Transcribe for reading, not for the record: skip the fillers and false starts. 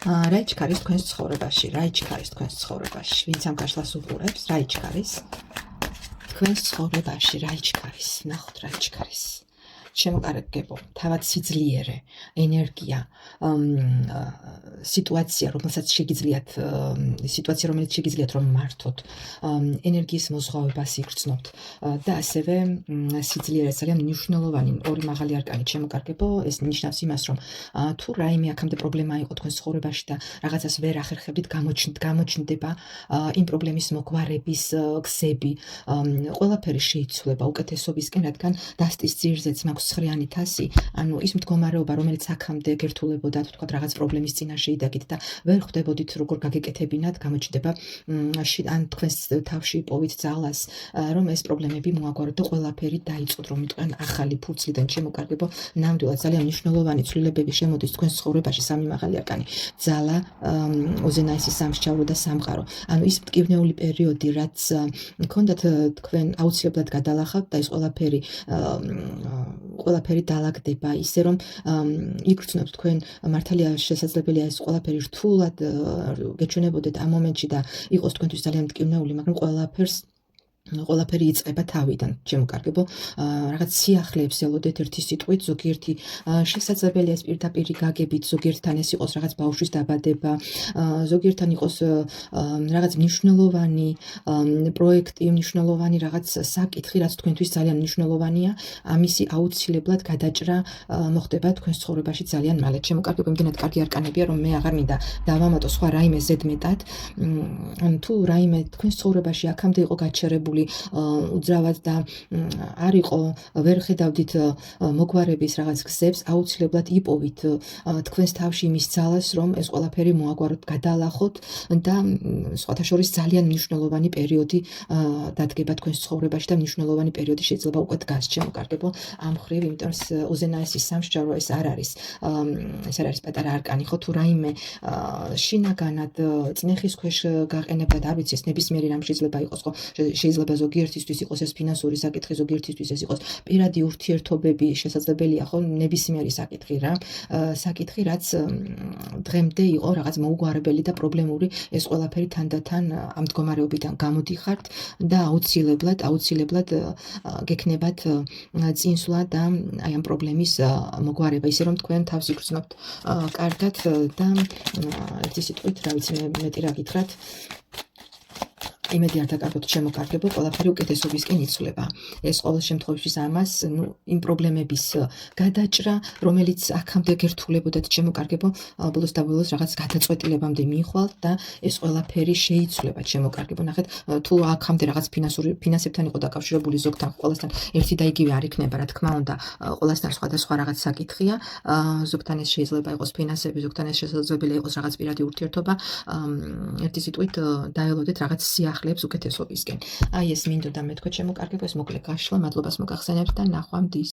რა იჩქარის თქვენს ცხოვრებაში? რა იჩქარის თქვენს ცხოვრებაში? ვინც ამ გაშლას უყურებს, რა იჩქარის თქვენს ცხოვრებაში? რა იჩქარის? ნახოთ რა იჩქარის. შემოკარგებო, თავად სიძლიერე, ენერგია, სიტუაცია, რომელსაც შეგიძლიათ, სიტუაცია, რომელიც შეგიძლიათ რომ მართოთ, ენერგიის მოზღვავებას იგრძნობთ და ასევე სიძლიერე ძალიან მნიშვნელოვანი ორი მაღალი არკანი შემოკარგებო, ეს ნიშნავს იმას, რომ თუ რაიმე აქამდე პრობლემა იყო თქვენს ცხოვრებაში და რაღაცას ვერ ახერხებდით, გამოჩნდება იმ პრობლემის მოგვარების გზები, ყველაფერი შეიცვლება უკეთესობისკენ, რადგან დასტის ძირზეც მაქვს ცხრიანი თასი, ანუ ის მდგომარეობა, რომელიც აქამდე გერთულებოდათ, თქვათ რაღაც პრობლემის წინაშე იდაგით და ვერ ხვდებოდით როგორ გაგეკეთებინათ, გამოჩნდება ან თქვენს თავში იპოვით ძალას, რომ ეს პრობლემები მოაგვაროთ და ყველაფერი დაიწყოთ, რომ თქვენ ახალი ფურცლიდან შემოკარგებო, ნამდვილად ძალიან მნიშვნელოვანი ცვლილებები შემოდის თქვენს ცხოვრებაში, სამი მაღალი არკანი, ძალა, ოზენაისის სამსჯავრო და სამყარო. ანუ ის მტკივნეული პერიოდი, რაც გქონდათ თქვენ აუცილებლად გადალახავთ და ეს ყველაფერი დაალაგდება ისე რომ იგრძნობთ თქვენ მართალია შესაძლებელია ეს ყველაფერი რთულად გეჩვენებოდეთ ამ მომენტში და იყოს თქვენთვის ძალიან მტკივნეული, მაგრამ ყველაფერი იწყება თავიდან, შემოკარგებო, რაღაც სიახლეებს ელოდეთ ერთი სიტყვით, ზოგიერთი შესაძლებელია ეს პირდაპირ გაგებით, ზოგიერთთან ეს იყოს რაღაც ბავშვის დაბადება, ზოგიერთთან იყოს რაღაც მნიშვნელოვანი პროექტი, მნიშვნელოვანი რაღაც საკითხი, რაც თქვენთვის ძალიან მნიშვნელოვანია, ამისი აუცილებლად გადაჭრა მოხდება თქვენს ცხოვრებაში ძალიან მალე. შემოკარგებო, იმდენად კარგი არკანებია, რომ მე აღარ მინდა დავამატო სხვა რაიმე ზედმეტად, თუ რაიმე თქვენს ცხოვრებაში აქამდე იყო გაჩერებული უძრავად და არ იყო, ვერ ხედავდით მოგვარების რაღაც გზებს, აუცილებლად იპოვით თქვენს თავში იმის ძალას, რომ ეს ყველაფერი მოაგვაროთ, გადაალახოთ და სხვათა შორის ძალიან მნიშვნელოვანი პერიოდი დადგება თქვენს ცხოვრებაში და მნიშვნელოვანი პერიოდი შეიძლება უკვე დგას, შემოკარგებო, ამ მხრივ, იმიტომ რომ ოზენაისის სამსჯავრო ეს არ არის პატარა არკანი, ხო, თუ რაიმე შინაგანად წნეხის ქვეშ გაყენებად, არ ვიცი, ეს ნებისმიერი რამ შეიძლება იყოს, ხო, შეიძლება ზოგიერთისთვის იყოს ეს ფინანსური საკითხი, ზოგიერთისთვის ეს იყოს პირადი ურთიერთობები, შესაძლებელია, ხო, ნებისმიერი საკითხი, რაც დღემდე იყო რაღაც მოუგვარებელი და პრობლემური, ეს ყველაფერი თანდათან ამ მდგომარეობიდან გამოდიხართ და აუცილებლად გექნებათ წინსვლა და აი ამ პრობლემის მოგვარება, ისე რომ თქვენ თავს იგრძნობთ კარგად და ერთი სიტყვით, რა ვიცი, მეტი რა გითხრათ, იმედი არ დაკარგოთ, შემოკარგებო, ყველაფერი უკეთესობისკენ იცვლება. ეს ყოველ შემთხვევაში ამას, იმ პრობლემების გადაჭრა, რომელიც აქამდე გერთულებოდათ, შემოკარგებო, ბოლოს და ბოლოს რაღაც გადაწყვეტილებამდე მიიხვალთ და ეს ყველაფერი შეიცვლება, შემოკარგებო. ნახეთ, თუ აქამდე რაღაც ფინანსებთან იყო დაკავშირებული ზოგთან, ყველასთან ერთი და იგივე არ იქნება, რა თქმა უნდა, ყველასთან სხვადასხვა რაღაც საკითხია, ზოგთან ეს შეიძლება იყოს ფინანსები, ზოგთან ეს შესაძლებელია იყოს რაღაც პირადი ურთიერთობა, ერთი სიტყვით დაელოდეთ რაღაც სიახლეებს უკეთესობისკენ. აი ეს მინდოდა მეთქვა, შემოკარგებო, ეს მოკლე გაშლა, მადლობას მოგახსენებთ და ნახვამდის.